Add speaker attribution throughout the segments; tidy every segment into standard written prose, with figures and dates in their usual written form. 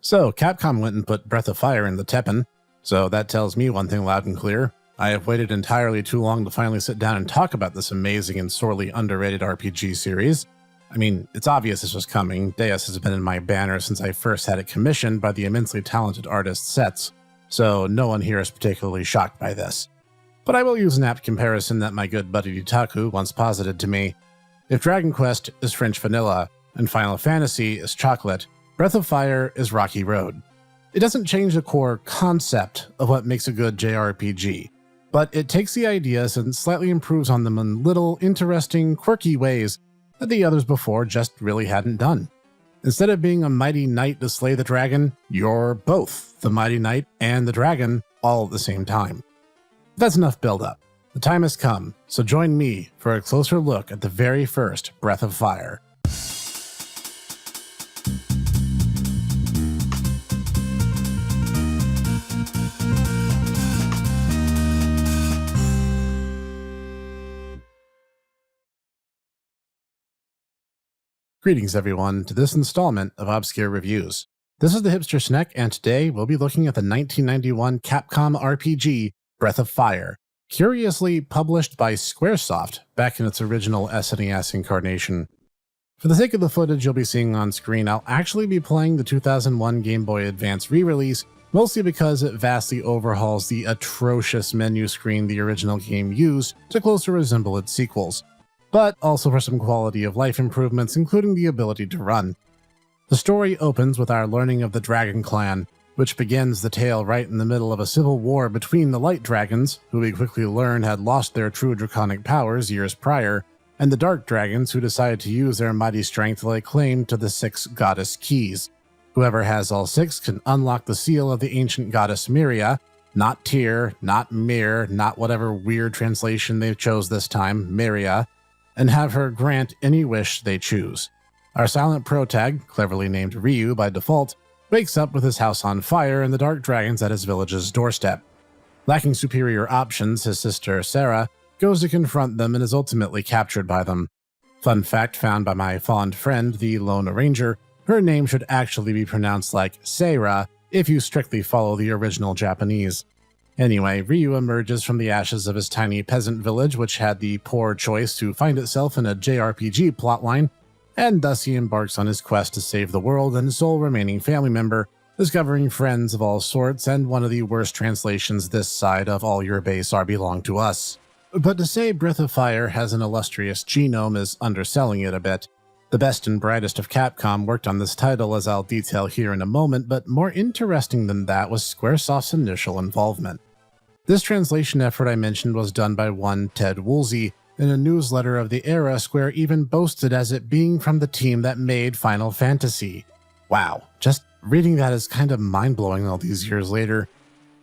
Speaker 1: So, Capcom went and put Breath of Fire in the Teppen, so that tells me one thing loud and clear. I have waited entirely too long to finally sit down and talk about this amazing and sorely underrated RPG series. I mean, it's obvious this was coming. Deus has been in my banner since I first had it commissioned by the immensely talented artist Setz, so no one here is particularly shocked by this. But I will use an apt comparison that my good buddy Itaku once posited to me. If Dragon Quest is French vanilla and Final Fantasy is chocolate, Breath of Fire is Rocky Road. It doesn't change the core concept of what makes a good JRPG, but it takes the ideas and slightly improves on them in little, interesting, quirky ways that the others before just really hadn't done. Instead of being a mighty knight to slay the dragon, you're both the mighty knight and the dragon all at the same time. That's enough build-up. The time has come, so join me for a closer look at the very first Breath of Fire. Greetings everyone to this installment of Obscure Reviews. This is the Hipster Snek, and today we'll be looking at the 1991 Capcom RPG Breath of Fire, curiously published by Squaresoft back in its original SNES incarnation. For the sake of the footage you'll be seeing on screen, I'll actually be playing the 2001 Game Boy Advance re-release, mostly because it vastly overhauls the atrocious menu screen the original game used to closer resemble its sequels, but also for some quality of life improvements, including the ability to run. The story opens with our learning of the Dragon Clan, which begins the tale right in the middle of a civil war between the Light Dragons, who we quickly learn had lost their true draconic powers years prior, and the Dark Dragons, who decided to use their mighty strength to lay claim to the 6 goddess keys. Whoever has all 6 can unlock the seal of the ancient goddess Myria, not Tyr, not Mir, not whatever weird translation they chose this time, Myria, and have her grant any wish they choose. Our silent protag, cleverly named Ryu by default, wakes up with his house on fire and the Dark Dragons at his village's doorstep. Lacking superior options, his sister Sarah goes to confront them and is ultimately captured by them. Fun fact found by my fond friend, the Lone Ranger, her name should actually be pronounced like Seira if you strictly follow the original Japanese. Anyway, Ryu emerges from the ashes of his tiny peasant village, which had the poor choice to find itself in a JRPG plotline, and thus he embarks on his quest to save the world and his sole remaining family member, discovering friends of all sorts and one of the worst translations this side of all your base are belong to us. But to say Breath of Fire has an illustrious genome is underselling it a bit. The best and brightest of Capcom worked on this title, as I'll detail here in a moment, but more interesting than that was Squaresoft's initial involvement. This translation effort I mentioned was done by one Ted Woolsey. In a newsletter of the era, Square even boasted as it being from the team that made Final Fantasy. Wow, just reading that is kind of mind-blowing all these years later.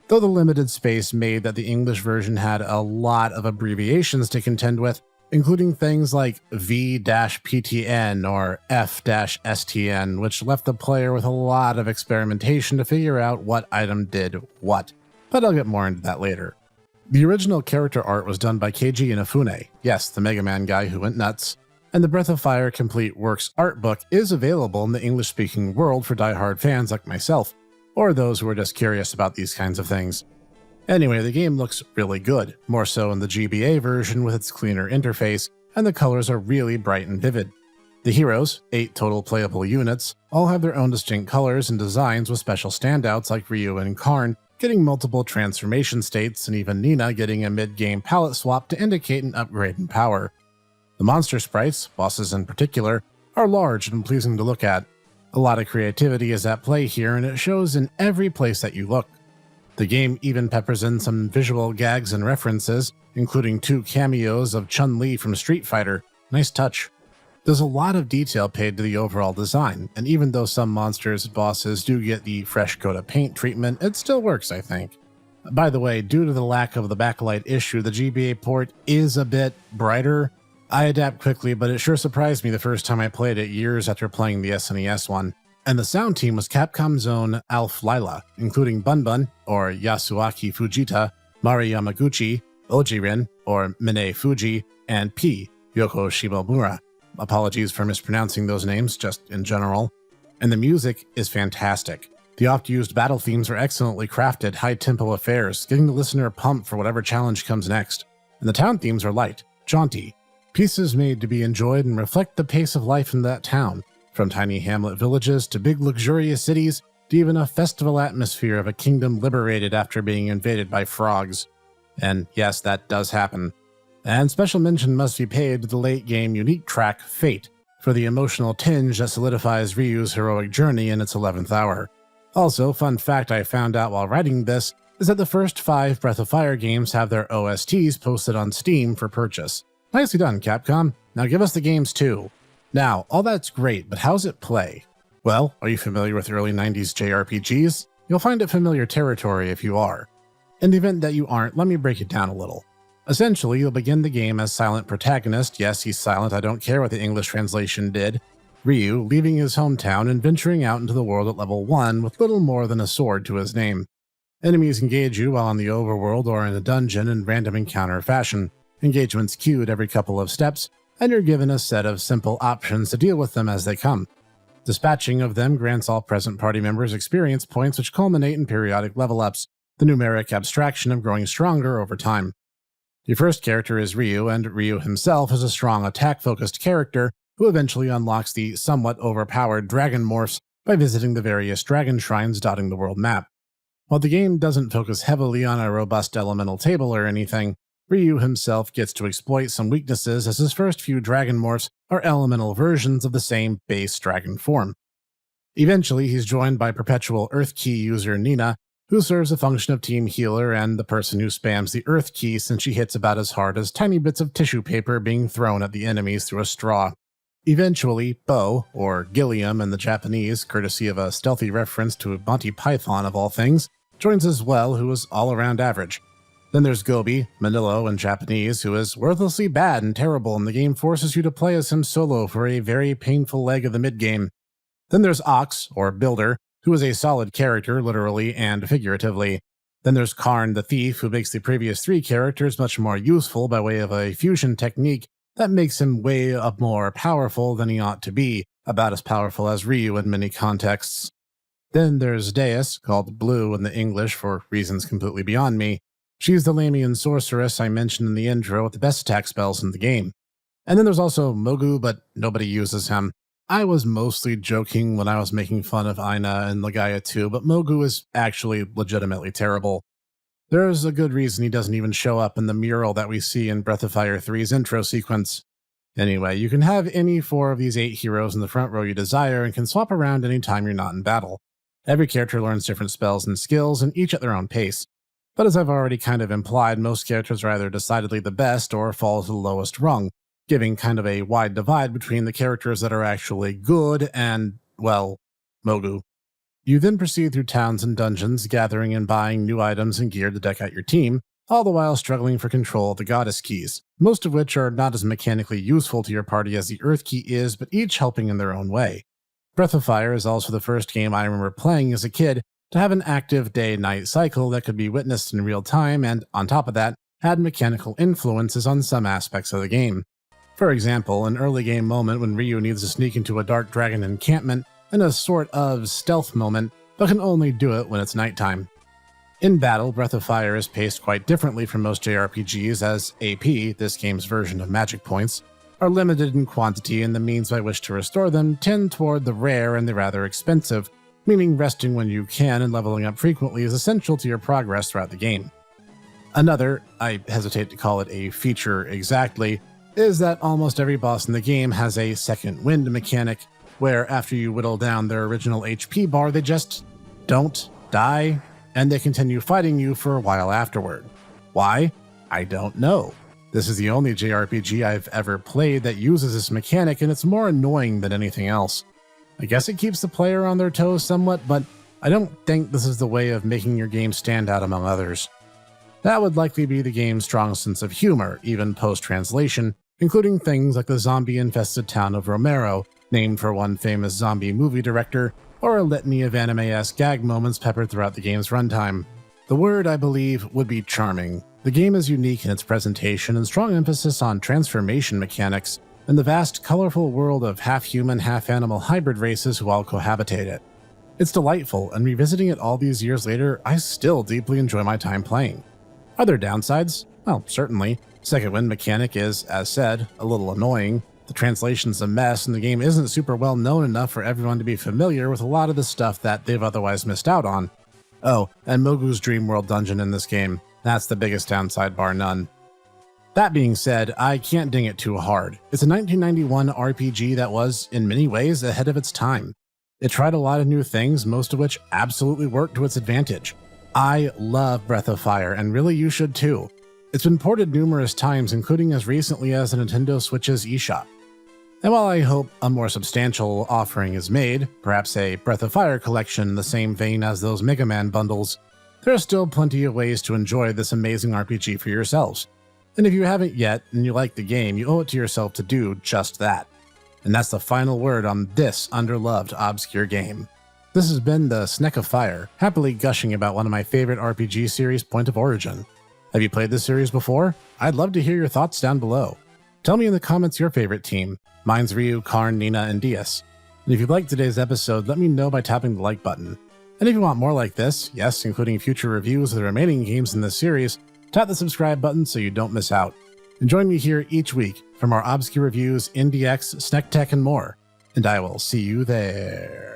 Speaker 1: Though the limited space made that the English version had a lot of abbreviations to contend with, including things like V-PTN or F-STN, which left the player with a lot of experimentation to figure out what item did what. But I'll get more into that later. The original character art was done by Keiji Inafune, yes, the Mega Man guy who went nuts, and the Breath of Fire Complete Works art book is available in the English-speaking world for die-hard fans like myself, or those who are just curious about these kinds of things. Anyway, the game looks really good, more so in the GBA version with its cleaner interface, and the colors are really bright and vivid. The heroes, 8 total playable units, all have their own distinct colors and designs with special standouts like Ryu and Karn, getting multiple transformation states, and even Nina getting a mid-game palette swap to indicate an upgrade in power. The monster sprites, bosses in particular, are large and pleasing to look at. A lot of creativity is at play here, and it shows in every place that you look. The game even peppers in some visual gags and references, including 2 cameos of Chun-Li from Street Fighter. Nice touch. There's a lot of detail paid to the overall design, and even though some monsters and bosses do get the fresh coat of paint treatment, it still works, I think. By the way, due to the lack of the backlight issue, the GBA port is a bit brighter. I adapt quickly, but it sure surprised me the first time I played it years after playing the SNES one. And the sound team was Capcom's own Alf Lyla, including Bun, or Yasuaki Fujita, Mari Yamaguchi, Ojirin, or Mine Fuji, and P, Yoko Shimomura. Apologies for mispronouncing those names, just in general. And the music is fantastic. The oft-used battle themes are excellently crafted, high-tempo affairs, getting the listener pumped for whatever challenge comes next. And the town themes are light, jaunty, pieces made to be enjoyed and reflect the pace of life in that town, from tiny hamlet villages to big luxurious cities to even a festival atmosphere of a kingdom liberated after being invaded by frogs. And yes, that does happen. And special mention must be paid to the late-game unique track, Fate, for the emotional tinge that solidifies Ryu's heroic journey in its 11th hour. Also, fun fact I found out while writing this is that the first 5 Breath of Fire games have their OSTs posted on Steam for purchase. Nicely done, Capcom. Now give us the games too. Now, all that's great, but how's it play? Well, are you familiar with early 90s JRPGs? You'll find it familiar territory if you are. In the event that you aren't, let me break it down a little. Essentially, you'll begin the game as silent protagonist, yes, he's silent, I don't care what the English translation did, Ryu, leaving his hometown and venturing out into the world at level 1 with little more than a sword to his name. Enemies engage you while in the overworld or in a dungeon in random encounter fashion. Engagements queued every couple of steps, and you're given a set of simple options to deal with them as they come. Dispatching of them grants all present party members experience points which culminate in periodic level ups, the numeric abstraction of growing stronger over time. Your first character is Ryu, and Ryu himself is a strong attack-focused character who eventually unlocks the somewhat overpowered dragon morphs by visiting the various dragon shrines dotting the world map. While the game doesn't focus heavily on a robust elemental table or anything, Ryu himself gets to exploit some weaknesses as his first few dragon morphs are elemental versions of the same base dragon form. Eventually, he's joined by perpetual Earth Key user Nina, who serves the function of team healer and the person who spams the Earth Key since she hits about as hard as tiny bits of tissue paper being thrown at the enemies through a straw. Eventually, Bo, or Gilliam in the Japanese, courtesy of a stealthy reference to Monty Python of all things, joins as well, who is all around average. Then there's Gobi, Manilo in Japanese, who is worthlessly bad and terrible, and the game forces you to play as him solo for a very painful leg of the mid-game. Then there's Ox, or Builder, who is a solid character, literally and figuratively. Then there's Karn the Thief, who makes the previous 3 characters much more useful by way of a fusion technique that makes him way up more powerful than he ought to be, about as powerful as Ryu in many contexts. Then there's Deus, called Blue in the English for reasons completely beyond me. She's the Lamian sorceress I mentioned in the intro with the best attack spells in the game. And then there's also Mogu, but nobody uses him. I was mostly joking when I was making fun of Aina and Legaia too, but Mogu is actually legitimately terrible. There's a good reason he doesn't even show up in the mural that we see in Breath of Fire 3's intro sequence. Anyway, you can have any 4 of these 8 heroes in the front row you desire and can swap around anytime you're not in battle. Every character learns different spells and skills, and each at their own pace. But as I've already kind of implied, most characters are either decidedly the best or fall to the lowest rung, giving kind of a wide divide between the characters that are actually good and, well, Mogu. You then proceed through towns and dungeons, gathering and buying new items and gear to deck out your team, all the while struggling for control of the goddess keys, most of which are not as mechanically useful to your party as the Earth Key is, but each helping in their own way. Breath of Fire is also the first game I remember playing as a kid to have an active day-night cycle that could be witnessed in real time and, on top of that, had mechanical influences on some aspects of the game. For example, an early game moment when Ryu needs to sneak into a dark dragon encampment in a sort of stealth moment, but can only do it when it's nighttime. In battle, Breath of Fire is paced quite differently from most JRPGs, as AP, this game's version of magic points, are limited in quantity and the means by which to restore them tend toward the rare and the rather expensive, meaning resting when you can and leveling up frequently is essential to your progress throughout the game. Another, I hesitate to call it a feature exactly, is that almost every boss in the game has a second wind mechanic, where after you whittle down their original HP bar, they just don't die, and they continue fighting you for a while afterward. Why? I don't know. This is the only JRPG I've ever played that uses this mechanic, and it's more annoying than anything else. I guess it keeps the player on their toes somewhat, but I don't think this is the way of making your game stand out among others. That would likely be the game's strong sense of humor, even post-translation, including things like the zombie-infested town of Romero, named for one famous zombie movie director, or a litany of anime-esque gag moments peppered throughout the game's runtime. The word, I believe, would be charming. The game is unique in its presentation and strong emphasis on transformation mechanics, and the vast, colorful world of half-human, half-animal hybrid races who all cohabitate it. It's delightful, and revisiting it all these years later, I still deeply enjoy my time playing. Are there downsides? Well, certainly. Second wind mechanic is, as said, a little annoying. The translation's a mess, and the game isn't super well known enough for everyone to be familiar with a lot of the stuff that they've otherwise missed out on. Oh, and Mogu's Dream World dungeon in this game. That's the biggest downside, bar none. That being said, I can't ding it too hard. It's a 1991 RPG that was, in many ways, ahead of its time. It tried a lot of new things, most of which absolutely worked to its advantage. I love Breath of Fire, and really you should too. It's been ported numerous times, including as recently as the Nintendo Switch's eShop. And while I hope a more substantial offering is made, perhaps a Breath of Fire collection in the same vein as those Mega Man bundles, there are still plenty of ways to enjoy this amazing RPG for yourselves. And if you haven't yet, and you like the game, you owe it to yourself to do just that. And that's the final word on this underloved obscure game. This has been the Snek of Fire, happily gushing about one of my favorite RPG series, Point of Origin. Have you played this series before? I'd love to hear your thoughts down below. Tell me in the comments your favorite team. Mine's Ryu, Karn, Nina, and Dias. And if you liked today's episode, let me know by tapping the like button. And if you want more like this, yes, including future reviews of the remaining games in this series, tap the subscribe button so you don't miss out. And join me here each week for more obscure reviews, IndieX, Snek Tech, and more. And I will see you there.